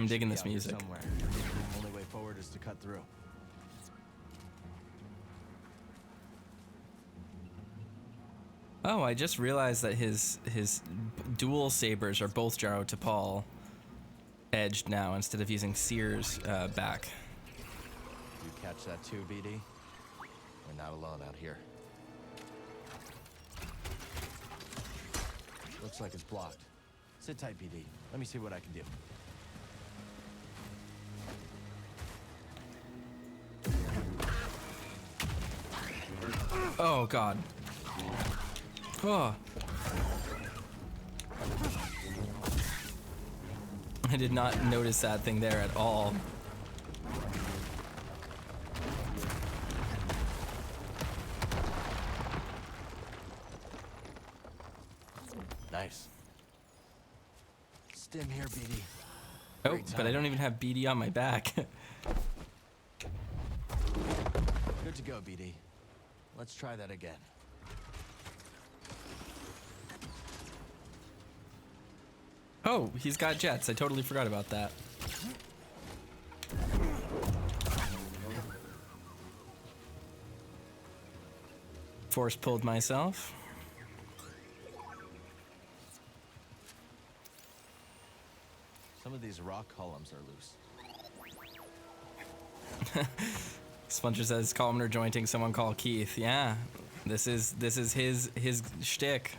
I'm digging this music. Somewhere. Only way forward is to cut through. Oh, I just realized that his dual sabers are both Jaro Tapal edged now instead of using Cere's back. You catch that too, BD? We're not alone out here. Looks like it's blocked. Sit tight, BD. Let me see what I can do. Oh God. Oh. I did not notice that thing there at all. Nice. Stim here, BD. Oh, but I don't even have BD on my back. Good to go, BD. Let's try that again. Oh, he's got jets. I totally forgot about that. Force pulled myself. Some of these rock columns are loose. Sponger says columnar jointing. Someone call Keith. Yeah, this is his shtick.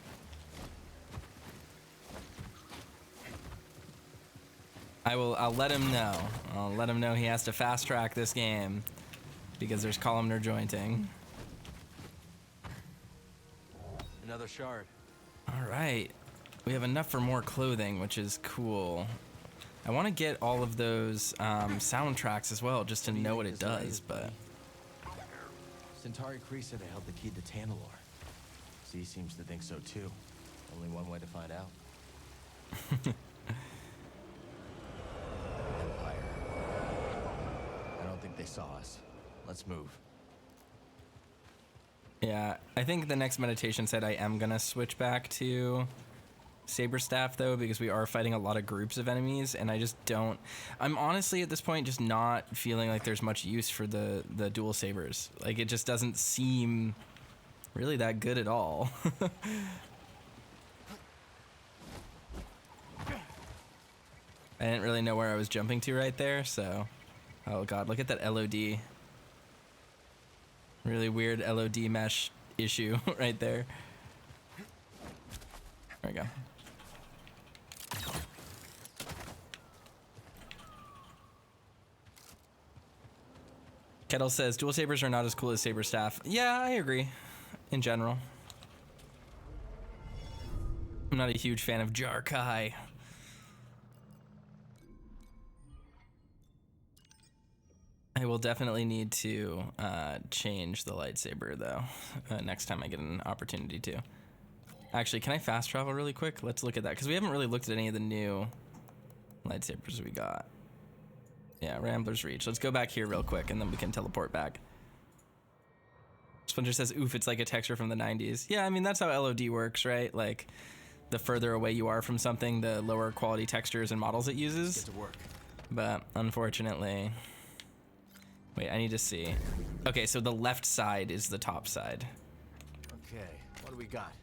I'll let him know. I'll let him know he has to fast track this game because there's columnar jointing. Another shard. All right, we have enough for more clothing, which is cool. I want to get all of those soundtracks as well, just to know what it does. But Santari Khri said I held the key to Tanalor. Z seems to think so too. Only one way to find out. Empire. I don't think they saw us. Let's move. yeah, I think the next meditation said I am gonna switch back to Saber Staff though, because we are fighting a lot of groups of enemies, and I just don't. I'm honestly at this point just not feeling like there's much use for the dual sabers. Like it just doesn't seem really that good at all. I didn't really know where I was jumping to right there, so. Oh God, look at that LOD. Really weird LOD mesh issue right there. There we go. Kettle says dual sabers are not as cool as saber staff. Yeah, I agree. In general, I'm not a huge fan of Jarkai. I will definitely need to change the lightsaber though next time I get an opportunity to. Actually, can I fast travel really quick? Let's look at that because we haven't really looked at any of the new lightsabers we got. Yeah, Rambler's Reach. Let's go back here real quick and then we can teleport back. Splinter says, oof, it's like a texture from the 90s. Yeah, I mean, that's how LOD works, right? Like, the further away you are from something, the lower quality textures and models it uses. Get to work. But unfortunately... Wait, I need to see. Okay, so the left side is the top side. Okay, what do we got?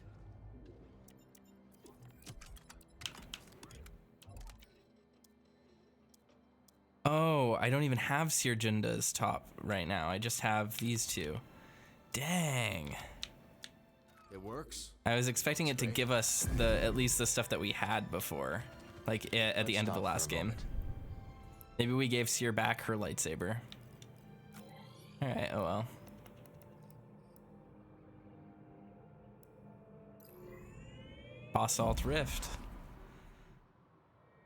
Oh, I don't even have Cere Junda's top right now. I just have these two. Dang. It works. I was expecting it to give us at least the stuff that we had before, like at the end of the last game. Maybe we gave Cere back her lightsaber. All right. Oh well. Basalt Rift.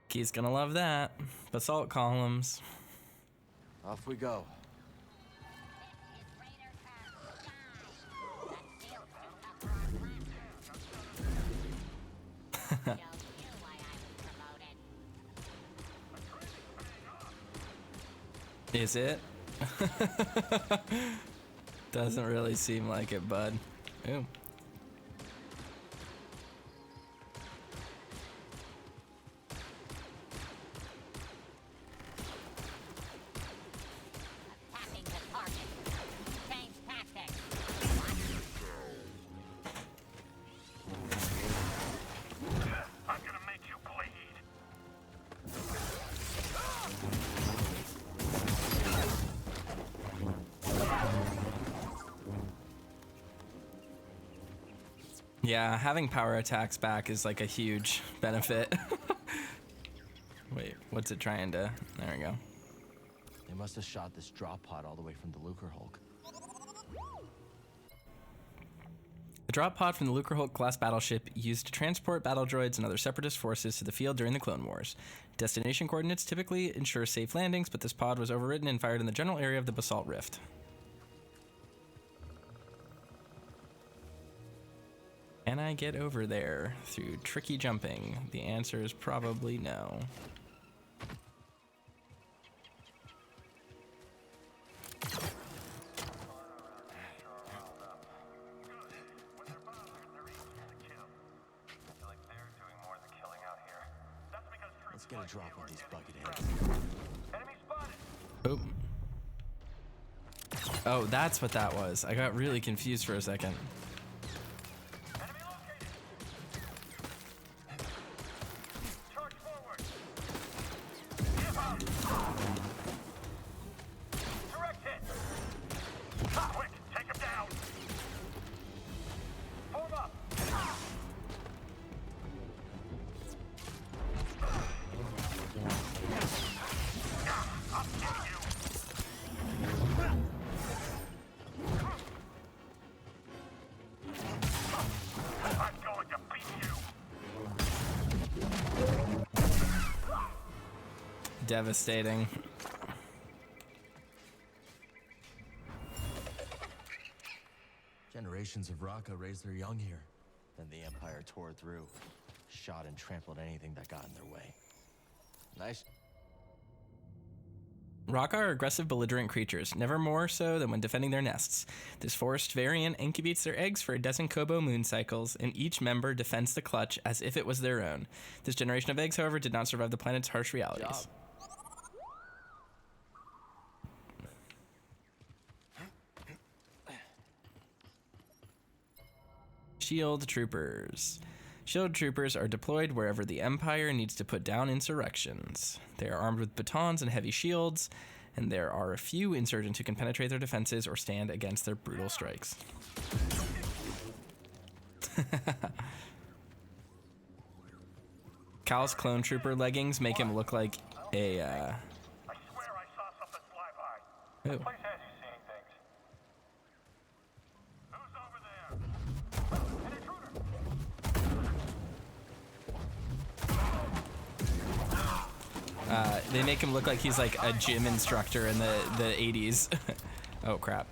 Key's gonna love that. Basalt columns. Off we go. Is it? Doesn't really seem like it, bud. Ooh. Yeah, having power attacks back is like a huge benefit. Wait, what's it trying to... There we go. They must have shot this drop pod all the way from the Lucrehulk. The drop pod from the Lucrehulk-class battleship used to transport battle droids and other separatist forces to the field during the Clone Wars. Destination coordinates typically ensure safe landings, but this pod was overridden and fired in the general area of the Basalt Rift. Can I get over there through tricky jumping? The answer is probably no. Let's get a drop on these bucketheads. Oh. Oh, that's what that was. I got really confused for a second. Devastating. Generations of Raka raised their young here. Then the Empire tore through, shot and trampled anything that got in their way. Nice. Raka are aggressive, belligerent creatures, never more so than when defending their nests. This forest variant incubates their eggs for a dozen Kobo moon cycles, and each member defends the clutch as if it was their own. This generation of eggs, however, did not survive the planet's harsh realities. Shield Troopers. Shield Troopers are deployed wherever the Empire needs to put down insurrections. They are armed with batons and heavy shields, and there are a few insurgents who can penetrate their defenses or stand against their brutal strikes. Cal's clone trooper leggings make him look like a, I swear I saw something fly by. Ooh. The place has you seeing things. Who's over there? An intruder. They make him look like he's like a gym instructor in the 80s. Oh, crap.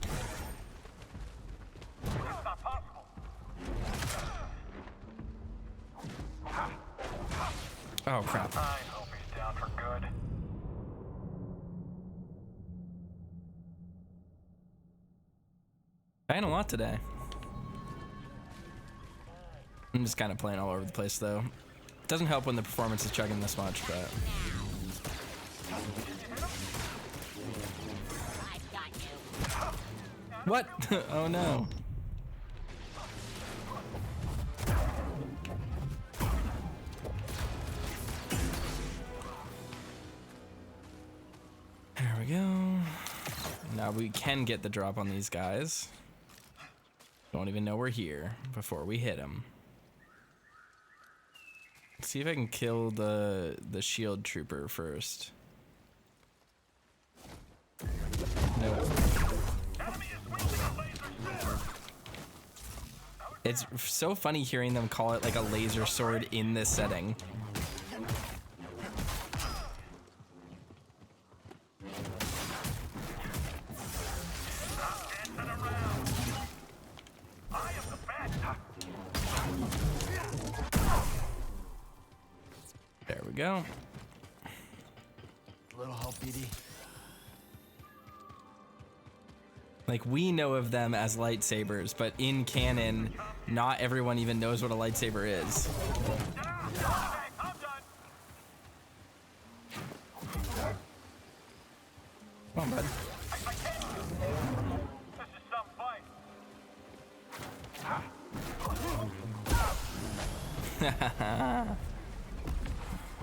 It's not possible. Oh, crap. I hope he's down for good. I ain't a lot today. I'm just kind of playing all over the place, though. Doesn't help when the performance is chugging this much, but... What? Oh, no. There we go. Now we can get the drop on these guys. Don't even know we're here before we hit them. Let's see if I can kill the shield trooper first. No. It's so funny hearing them call it like a laser sword in this setting. There we go. Little help, BD. Like, we know of them as lightsabers, but in canon, not everyone even knows what a lightsaber is. Come on, bud. This is some fight.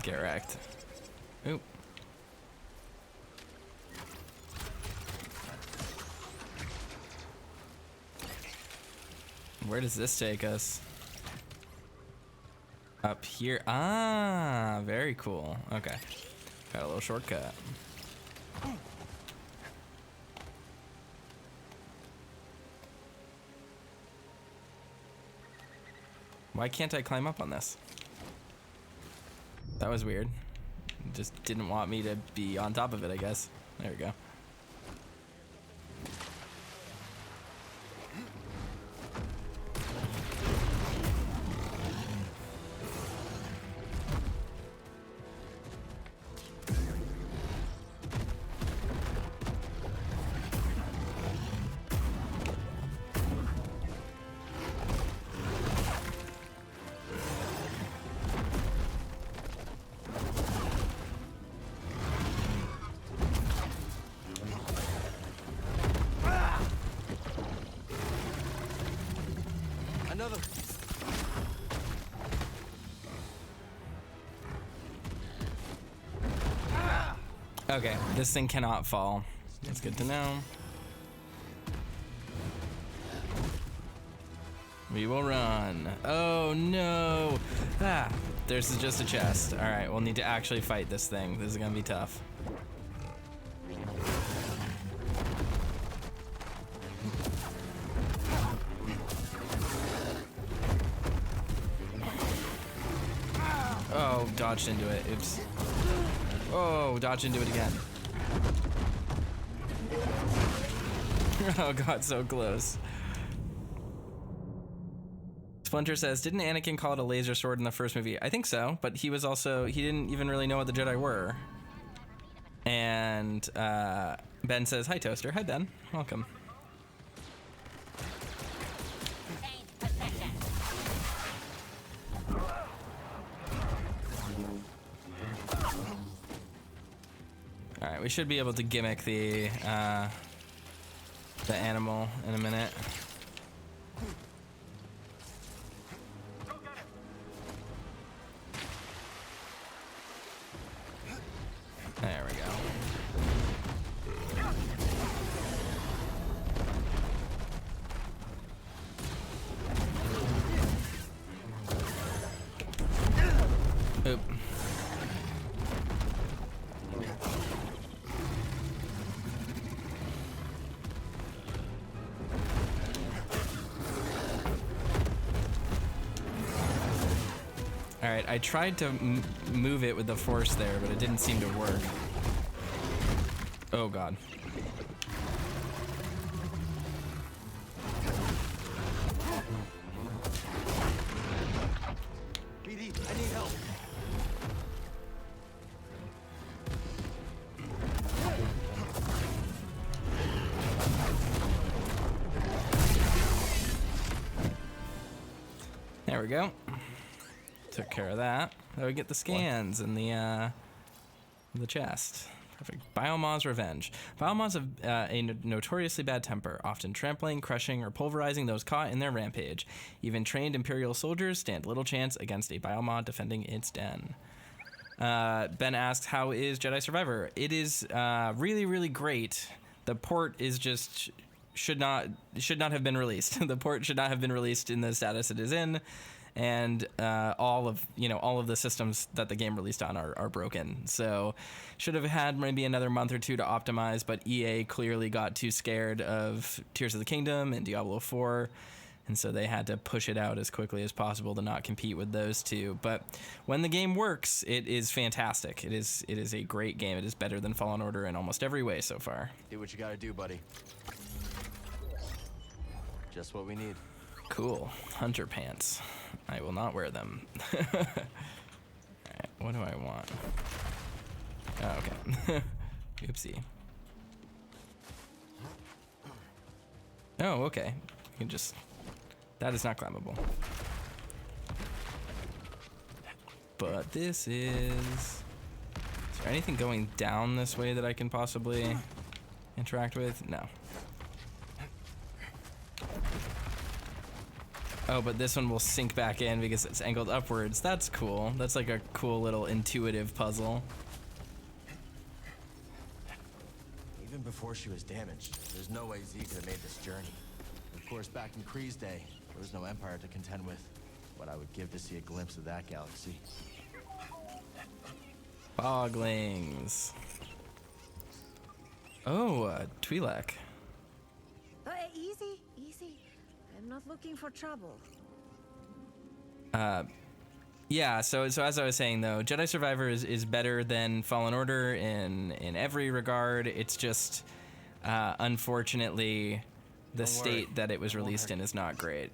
Get wrecked. Oop. Where does this take us? Up here. Ah, very cool. Okay. Got a little shortcut. Why can't I climb up on this? That was weird. Just didn't want me to be on top of it, I guess. There we go. Another. Okay, this thing cannot fall. That's good to know. We will run. Oh no! Ah, there's just a chest. All right, we'll need to actually fight this thing. This is gonna be tough. Oh, dodged into it. Oops. Oh, dodged into it again. Oh god, so close. Splinter says, didn't Anakin call it a laser sword in the first movie? I think so, but he didn't even really know what the Jedi were. And Ben says, hi Toaster. Hi Ben, welcome. All right, we should be able to gimmick the animal in a minute. There we go. Oop. All right, I tried to move it with the force there, but it didn't seem to work. Oh god. BD, I need help. There we go. Took care of that. Now we get the scans and the chest. Perfect. Biomaw's revenge. Biomaws have a notoriously bad temper, often trampling, crushing, or pulverizing those caught in their rampage. Even trained Imperial soldiers stand little chance against a Biomaw defending its den. Ben asks, how is Jedi Survivor? It is really, really great. The port is just should not have been released. The port should not have been released in the status it is in. And all of the systems that the game released on are broken. So should have had maybe another month or two to optimize, but EA clearly got too scared of Tears of the Kingdom and Diablo 4, and so they had to push it out as quickly as possible to not compete with those two. But when the game works, it is fantastic. It is a great game. It is better than Fallen Order in almost every way so far. Do what you gotta do, buddy. Just what we need. Cool. Hunter pants. I will not wear them. Alright, what do I want? Oh, okay. Oopsie. Oh, okay. You can just... That is not climbable. But this is... Is there anything going down this way that I can possibly interact with? No. Oh, but this one will sink back in because it's angled upwards. That's cool. That's like a cool little intuitive puzzle. Even before she was damaged, there's no way Z could have made this journey. Of course, back in Khri's day, there was no Empire to contend with. what I would give to see a glimpse of that galaxy. Boglings. Oh, Twi'lek. Easy, easy. I'm not looking for trouble. Yeah, so as I was saying though, Jedi Survivor is better than Fallen Order in every regard. It's just unfortunately the state that it was released in is not great.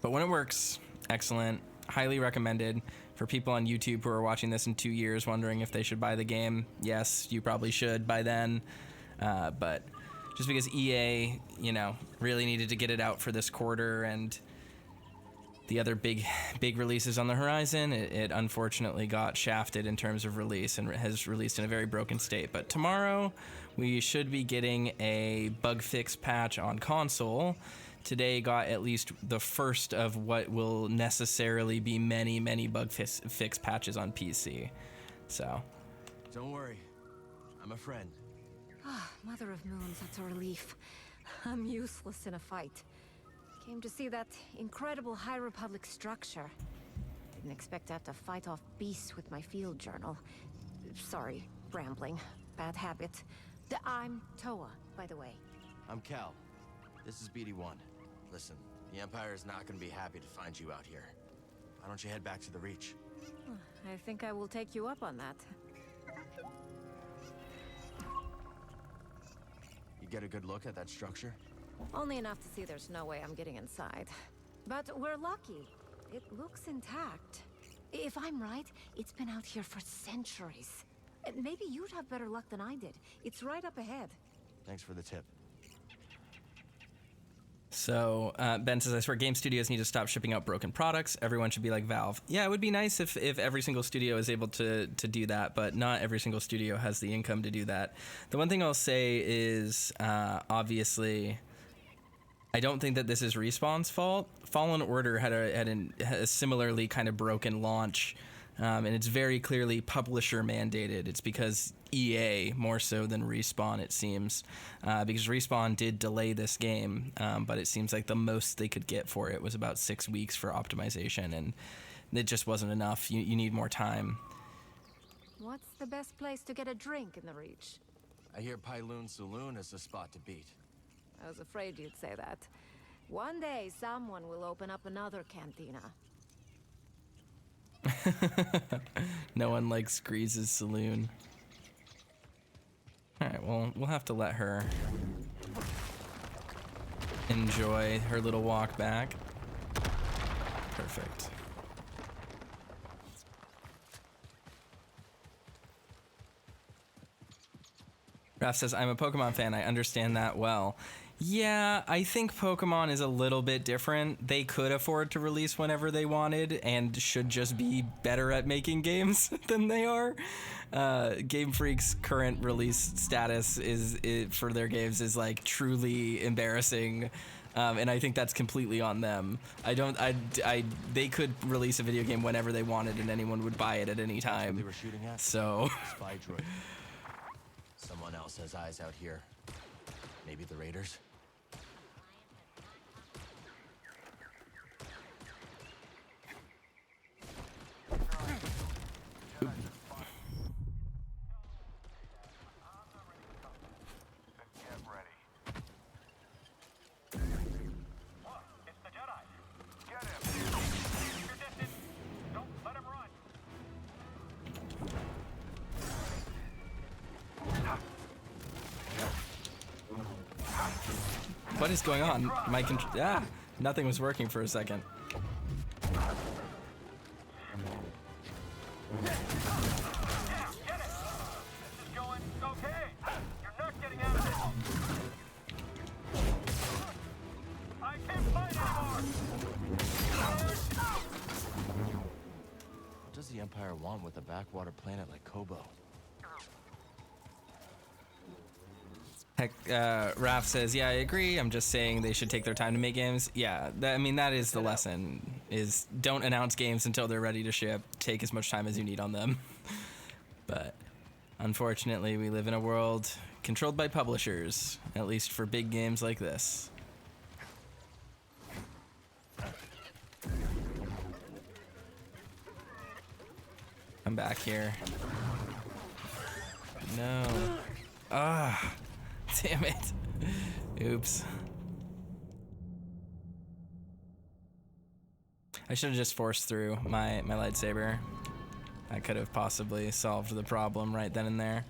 But when it works, excellent. Highly recommended for people on YouTube who are watching this in 2 years wondering if they should buy the game. Yes, you probably should by then. But just because EA, you know, really needed to get it out for this quarter and the other big releases on the horizon, it unfortunately got shafted in terms of release and has released in a very broken state. But tomorrow we should be getting a bug fix patch on console. Today got at least the first of what will necessarily be many bug fix patches on PC. So Don't worry, I'm a friend. Mother of Moons, that's a relief. I'm useless in a fight. Came to see that incredible High Republic structure. Didn't expect to have to fight off beasts with my field journal. Sorry, rambling. Bad habit. I'm Toa, by the way. I'm Cal. This is BD-1. Listen, the Empire is not going to be happy to find you out here. Why don't you head back to the Reach? I think I will take you up on that. You get a good look at that structure? Only enough to see there's no way I'm getting inside. But we're lucky. It looks intact. If I'm right, it's been out here for centuries. Maybe you'd have better luck than I did. It's right up ahead. Thanks for the tip. So Ben says, I swear game studios need to stop shipping out broken products. Everyone should be like Valve. Yeah, it would be nice if every single studio is able to do that, but not every single studio has the income to do that. The one thing I'll say is, obviously, I don't think that this is Respawn's fault. Fallen Order had a similarly kind of broken launch, and it's very clearly publisher mandated. It's because EA more so than Respawn, it seems, because Respawn did delay this game, but it seems like the most they could get for it was about 6 weeks for optimization, and it just wasn't enough. You need more time. What's the best place to get a drink in the Reach? I hear Pyloon Saloon is the spot to beat. I was afraid you'd say that. One day, someone will open up another cantina. No one likes Greez's saloon. Alright, well, we'll have to let her enjoy her little walk back. Perfect. Raph says, I'm a Pokemon fan. I understand that well. Yeah, I think Pokemon is a little bit different. They could afford to release whenever they wanted and should just be better at making games than they are. Game Freak's current release status for their games is like truly embarrassing. And I think that's completely on them. They could release a video game whenever they wanted and anyone would buy it at any time. They were shooting at? So Spy droid. Someone else has eyes out here. Maybe the Raiders? It's the Jedi. Get him. Keep your distance. Don't let him run. what is going on? Nothing was working for a second. Yeah, get it. This is going okay. You're not getting out of this. I can't fight anymore. What does the Empire want with a backwater planet like Kobo? Heck, Raph says, yeah, I agree. I'm just saying they should take their time to make games. Yeah, that is the lesson, is don't announce games until they're ready to ship. Take as much time as you need on them. But unfortunately, we live in a world controlled by publishers, at least for big games like this. come back here. No. Ah, damn it. Oops. I should have just forced through my lightsaber. I could have possibly solved the problem right then and there.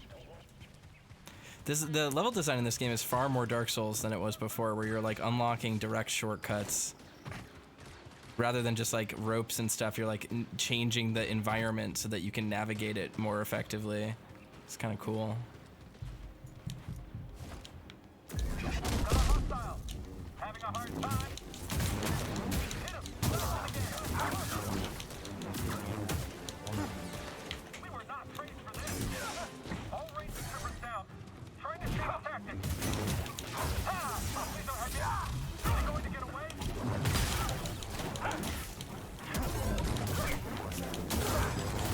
The level design in this game is far more Dark Souls than it was before, where you're like unlocking direct shortcuts. Rather than just like ropes and stuff, you're like changing the environment so that you can navigate it more effectively. It's kind of cool. Hostile. Having a hard time. Hit him. We were not trained for this. All range troopers down. Trying to change tactics. Ah! These are heavy. Are they going to get away?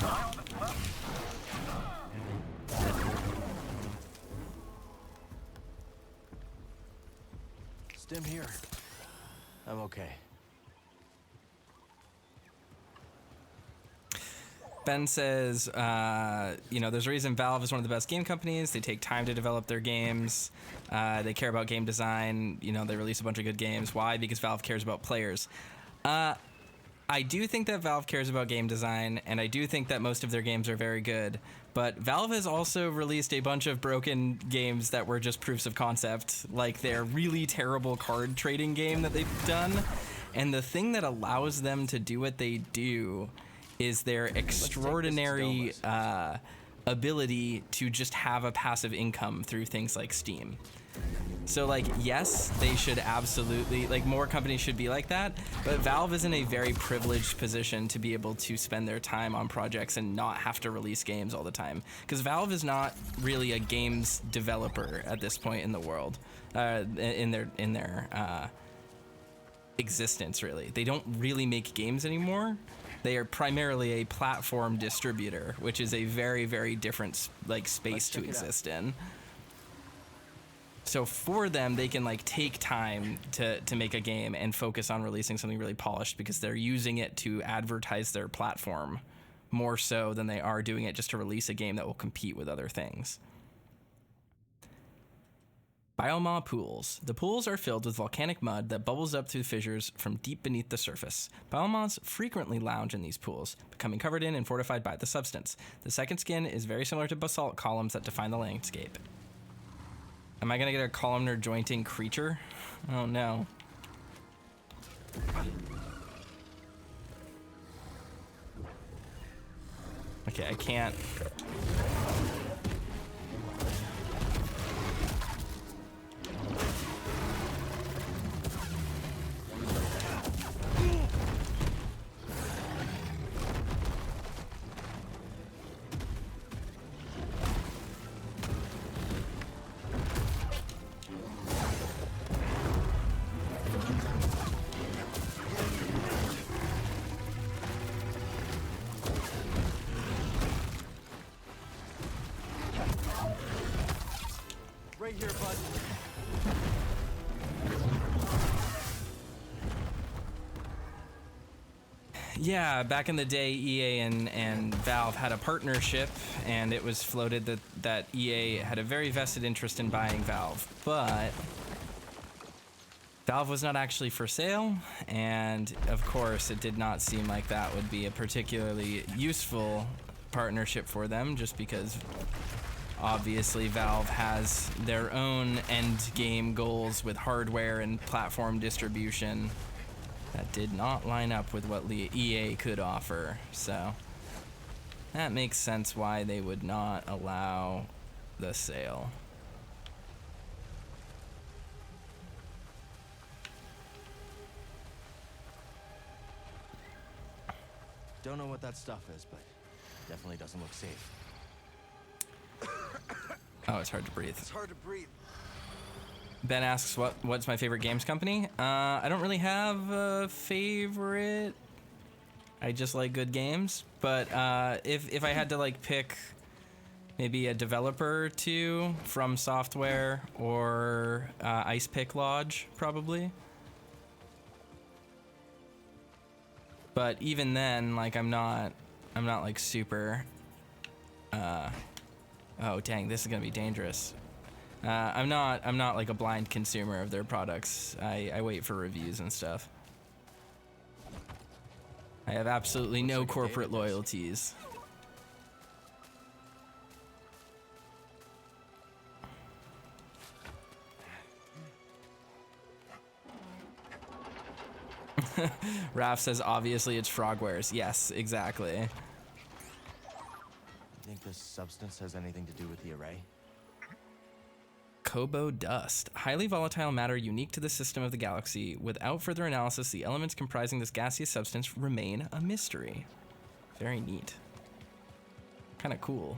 All that's left. Stim here. I'm okay. Ben says, you know, there's a reason Valve is one of the best game companies. They take time to develop their games. They care about game design. You know, they release a bunch of good games. Why? Because Valve cares about players. I do think that Valve cares about game design, and I do think that most of their games are very good. But Valve has also released a bunch of broken games that were just proofs of concept, like their really terrible card trading game that they've done. And the thing that allows them to do what they do is their extraordinary ability to just have a passive income through things like Steam. So like, yes, they should absolutely, like, more companies should be like that, but Valve is in a very privileged position to be able to spend their time on projects and not have to release games all the time. Because Valve is not really a games developer at this point in the world, in their existence, really. They don't really make games anymore. They are primarily a platform distributor, which is a very, very different like space to exist in. So for them, they can like take time to make a game and focus on releasing something really polished because they're using it to advertise their platform more so than they are doing it just to release a game that will compete with other things. Bioma pools. The pools are filled with volcanic mud that bubbles up through fissures from deep beneath the surface. Biomas frequently lounge in these pools, becoming covered in and fortified by the substance. The second skin is very similar to basalt columns that define the landscape. Am I gonna get a columnar jointing creature? Oh no. Okay, I can't. Right here, bud. Yeah, back in the day, EA and Valve had a partnership, and it was floated that EA had a very vested interest in buying Valve, but Valve was not actually for sale, and of course it did not seem like that would be a particularly useful partnership for them, just because obviously Valve has their own end game goals with hardware and platform distribution that did not line up with what EA could offer. So that makes sense why they would not allow the sale. Don't know what that stuff is, but definitely doesn't look safe. Oh, it's hard to breathe. It's hard to breathe. Ben asks, what's my favorite games company? I don't really have a favorite. I just like good games. But if I had to like pick maybe a developer or two, From Software or Ice Pick Lodge, probably. But even then, like I'm not like super Oh dang, this is gonna be dangerous. I'm not like a blind consumer of their products. I wait for reviews and stuff. I have absolutely no corporate loyalties. Raph says obviously it's frogwares. Yes, exactly. Think this substance has anything to do with the array? Kobo dust, highly volatile matter unique to the system of the galaxy. Without further analysis, the elements comprising this gaseous substance remain a mystery. Very neat. Kind of cool.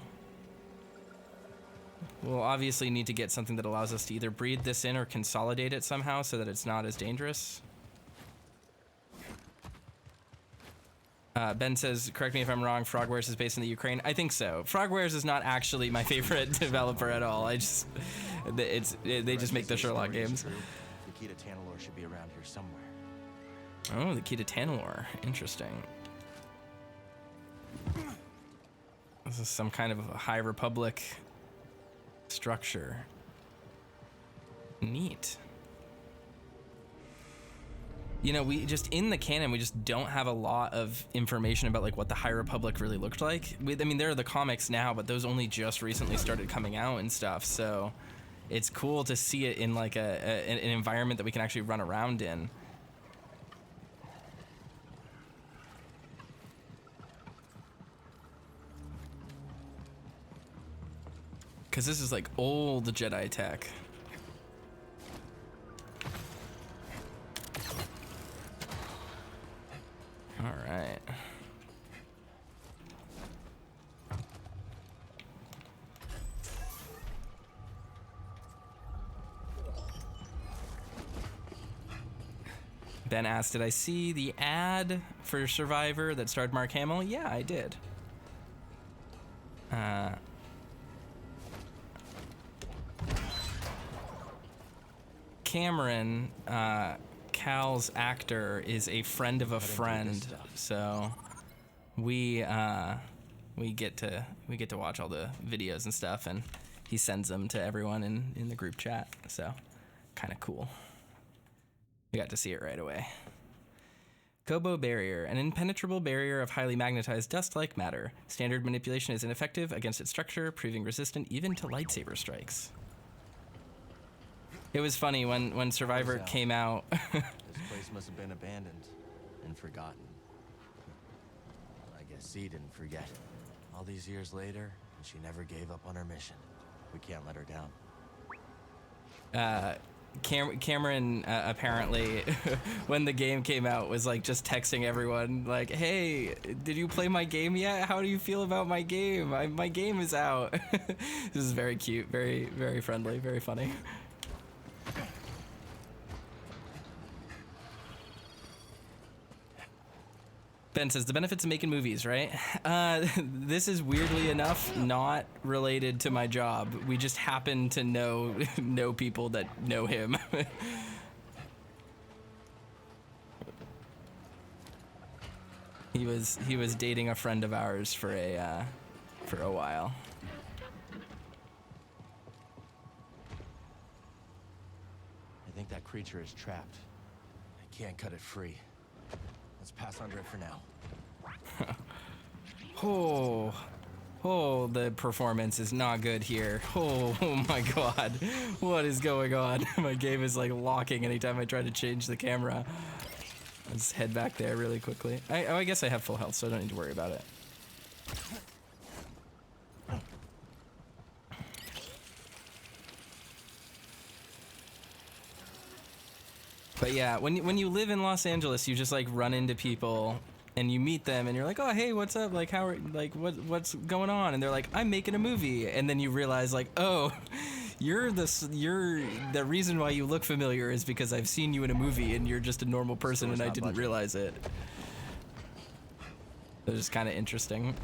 We'll obviously need to get something that allows us to either breathe this in or consolidate it somehow so that it's not as dangerous. Ben says, correct me if I'm wrong, Frogwares is based in the Ukraine. I think so. Frogwares is not actually my favorite developer at all. They just make the Sherlock games. The key to Tanalorr should be around here somewhere. Oh, the key to Tanalorr. Interesting. This is some kind of a High Republic structure. Neat. You know, we just, in the canon, we just don't have a lot of information about like what the High Republic really looked like. I mean, there are the comics now, but those only just recently started coming out and stuff. So it's cool to see it in like an environment that we can actually run around in. Because this is like old Jedi tech. All right. Ben asked, did I see the ad for Survivor that starred Mark Hamill? Yeah, I did. Cameron, Cal's actor, is a friend of a friend, so we get to watch all the videos and stuff, and he sends them to everyone in the group chat, so kind of cool. We got to see it right away. Kobo barrier, an impenetrable barrier of highly magnetized dust-like matter. Standard manipulation is ineffective against its structure, proving resistant even to lightsaber strikes. It was funny when Survivor came out. This place must have been abandoned and forgotten. I guess Zee didn't forget. All these years later, and she never gave up on her mission. We can't let her down. Cameron apparently, when the game came out, was like just texting everyone like, "Hey, did you play my game yet? How do you feel about my game? My game is out." This is very cute, very, very friendly, very funny. Ben says, the benefits of making movies, right? This is weirdly enough not related to my job. We just happen to know people that know him. He was dating a friend of ours for a while. I think that creature is trapped. I can't cut it free. Let's pass under it for now. Oh, the performance is not good here. Oh my god. What is going on? My game is like locking anytime I try to change the camera. Let's head back there really quickly. I guess I have full health, so I don't need to worry about it. But yeah, when you live in Los Angeles, you just like run into people and you meet them and you're like, oh hey, what's up? Like how are what's going on? And they're like, I'm making a movie. And then you realize like, oh, you're the reason why you look familiar is because I've seen you in a movie and you're just a normal person and I didn't realize it. So it's just kind of interesting.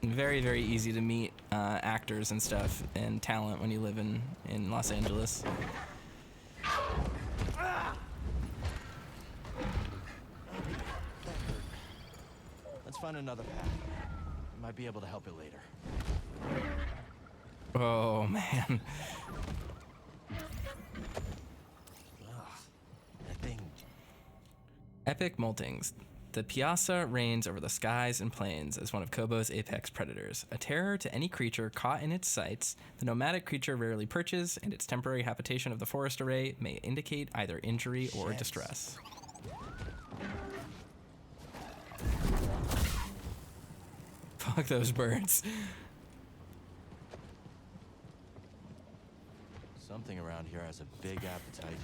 Very, very easy to meet actors and stuff and talent when you live in Los Angeles. Let's find another path. It Might be able to help it later. Oh, man. Ugh, that thing. Epic moltings. The Piazza reigns over the skies and plains as one of Kobo's apex predators, a terror to any creature caught in its sights. The nomadic creature rarely perches, and its temporary habitation of the forest array may indicate either injury or Shit. distress. Fuck those birds. Something around here has a big appetite.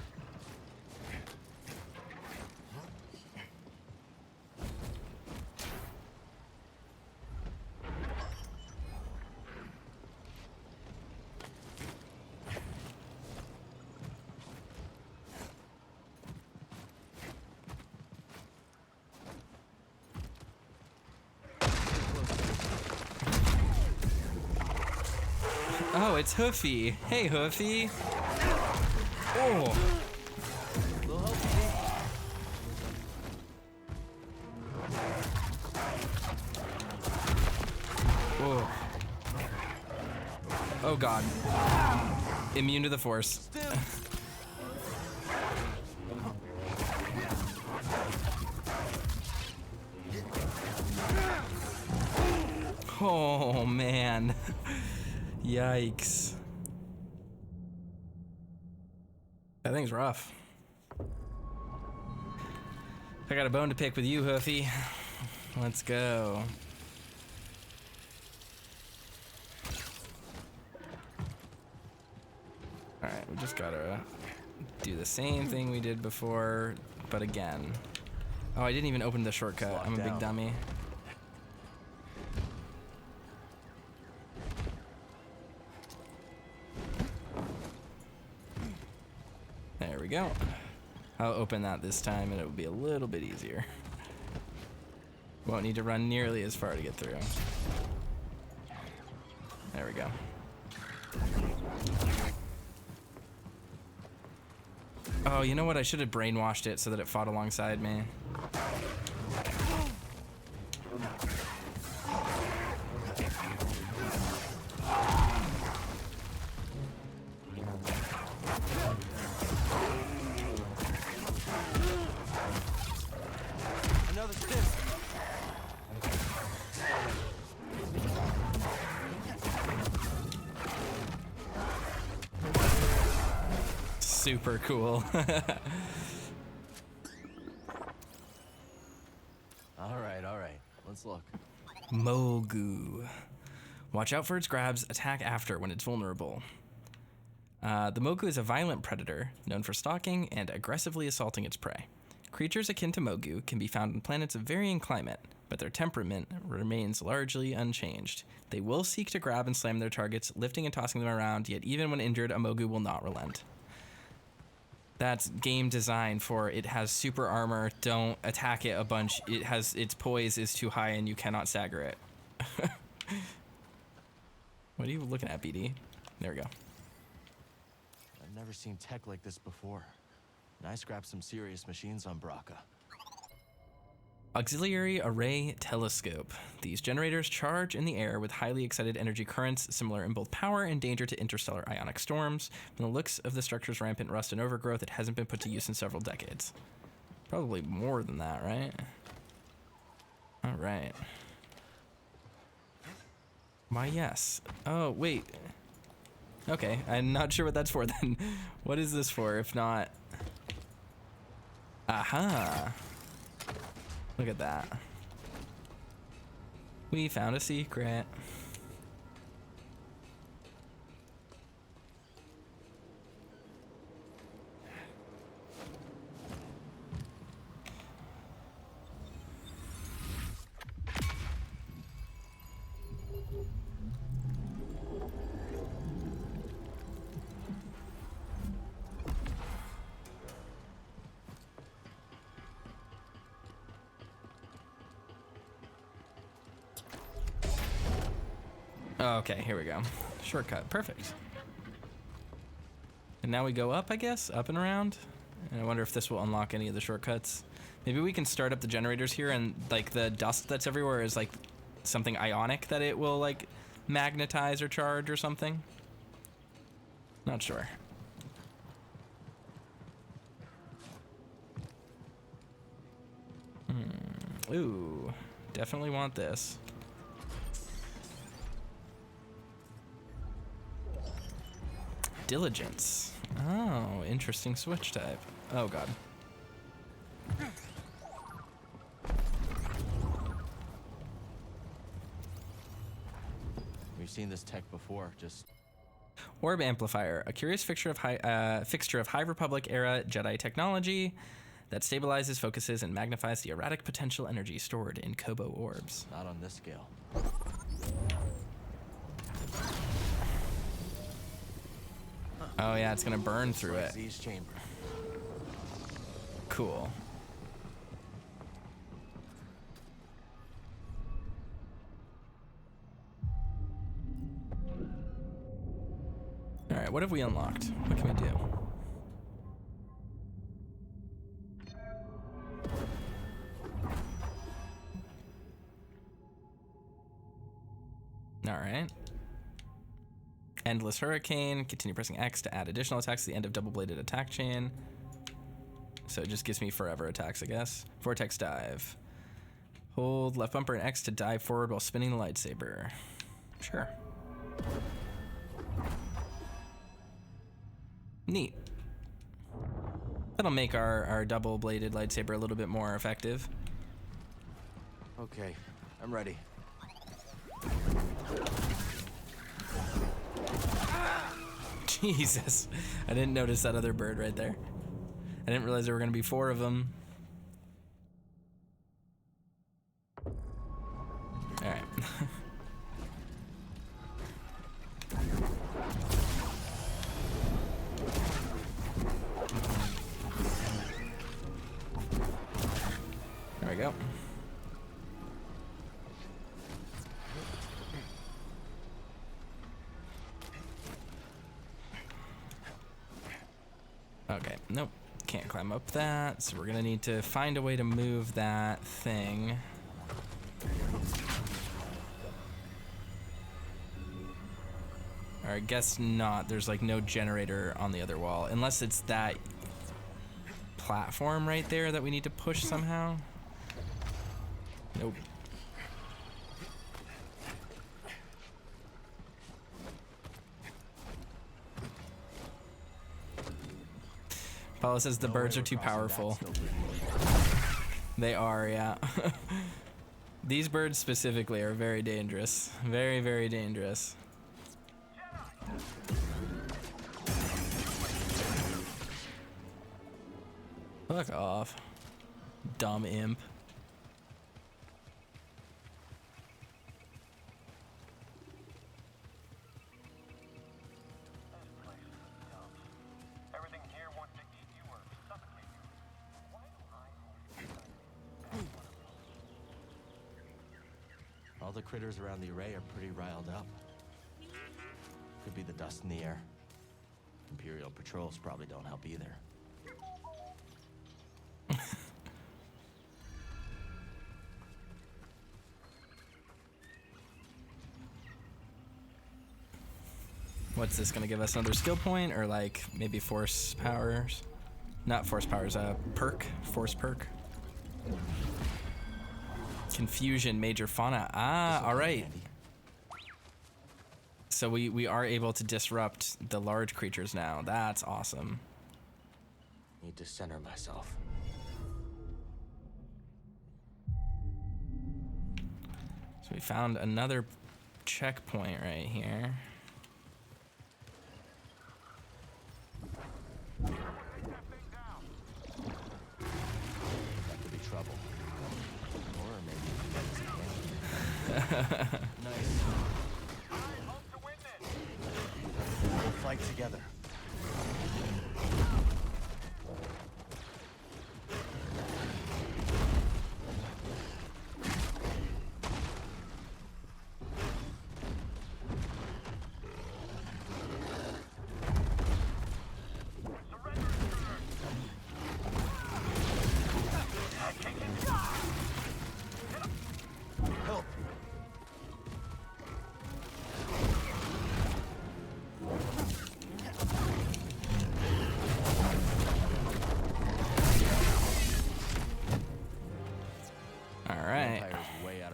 Oh, it's Hoofy. Hey, Hoofy. Oh. Little help, Pete. Whoa. Oh, God. Immune to the Force. Oh, man. Yikes. That thing's rough. I got a bone to pick with you, Hoofy. Let's go. Alright, we just gotta do the same thing we did before, but again. Oh, I didn't even open the shortcut. I'm a big dummy. There we go. I'll open that this time and it will be a little bit easier. Won't need to run nearly as far to get through. There we go. Oh, you know what? I should have brainwashed it so that it fought alongside me. Another stiff. Super cool. All right. Let's look. Mogu. Watch out for its grabs. Attack after when it's vulnerable. The Mogu is a violent predator known for stalking and aggressively assaulting its prey. Creatures akin to Mogu can be found on planets of varying climate, but their temperament remains largely unchanged. They will seek to grab and slam their targets, lifting and tossing them around, yet even when injured, a Mogu will not relent. That's game design for it has super armor, don't attack it a bunch, it has its poise is too high and you cannot stagger it. What are you looking at, BD? There we go. I've never seen tech like this before. And I scrapped some serious machines on Braca. Auxiliary Array Telescope. These generators charge in the air with highly excited energy currents, similar in both power and danger to interstellar ionic storms. From the looks of the structure's rampant rust and overgrowth, it hasn't been put to use in several decades. Probably more than that, right? All right. Why, yes. Oh, wait. Okay, I'm not sure what that's for then. What is this for, if not... Aha! Look at that. We found a secret. Okay, here we go. Shortcut, perfect. And now we go up, I guess? Up and around? And I wonder if this will unlock any of the shortcuts. Maybe we can start up the generators here and like the dust that's everywhere is like something ionic that it will like magnetize or charge or something. Not sure. Ooh, definitely want this. Diligence. Oh, interesting switch type. Oh god. We've seen this tech before, just... Orb Amplifier, a curious fixture of High Republic era Jedi technology that stabilizes, focuses, and magnifies the erratic potential energy stored in Kobo orbs. Not on this scale. Oh yeah, it's gonna burn through it. Z's chamber. Cool. All right, what have we unlocked? What can we do? All right. Endless Hurricane. Continue pressing X to add additional attacks to the end of double-bladed attack chain. So it just gives me forever attacks, I guess. Vortex Dive. Hold left bumper and X to dive forward while spinning the lightsaber. Sure. Neat. That'll make our double-bladed lightsaber a little bit more effective. Okay, I'm ready. Jesus. I didn't notice that other bird right there. I didn't realize there were going to be 4 of them. All right. There we go. Okay, nope. Can't climb up that, so we're gonna need to find a way to move that thing. Or I guess not. There's like no generator on the other wall, unless it's that platform right there that we need to push somehow. Nope. Paulo says the birds are too powerful. They are, yeah. These birds specifically are very dangerous. Very, very dangerous. Fuck off. Dumb imp. Everything here wants to eat you or suffocate you. Why do I always All the critters around the array are pretty riled up. Could be the dust in the air. Imperial patrols probably don't help either. What's this gonna give us? Another skill point or like maybe force powers? Not force powers, perk, force perk. Confusion, major fauna. Ah, all right. So we are able to disrupt the large creatures now. That's awesome. Need to center myself. So we found another checkpoint right here. That could be trouble. Or maybe nice. I hope to win this. We'll fight together.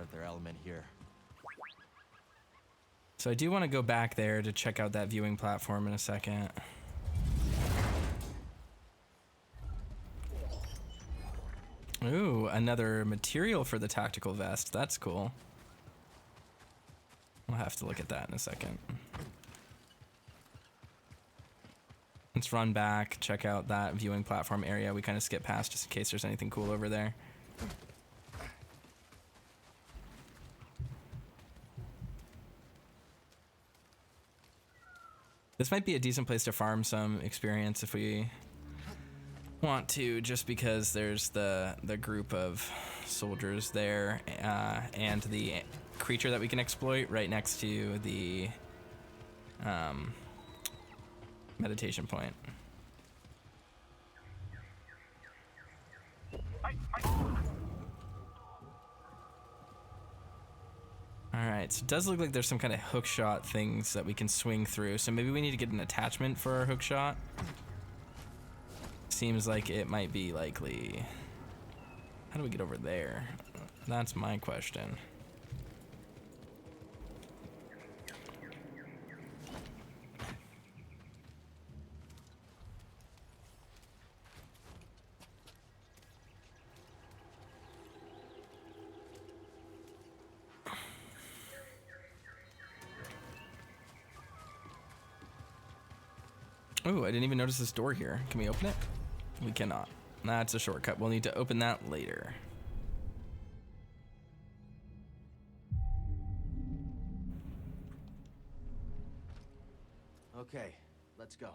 at their element here. So I do want to go back there to check out that viewing platform in a second. Ooh, another material for the tactical vest. That's cool. We'll have to look at that in a second. Let's run back, check out that viewing platform area we kind of skipped past just in case there's anything cool over there. This might be a decent place to farm some experience if we want to, just because there's the group of soldiers there and the creature that we can exploit right next to the meditation point. Alright, so it does look like there's some kind of hook shot things that we can swing through, so maybe we need to get an attachment for our hook shot. Seems like it might be likely. How do we get over there? That's my question. Oh, I didn't even notice this door here. Can we open it? We cannot. That's a shortcut. We'll need to open that later. Okay, let's go.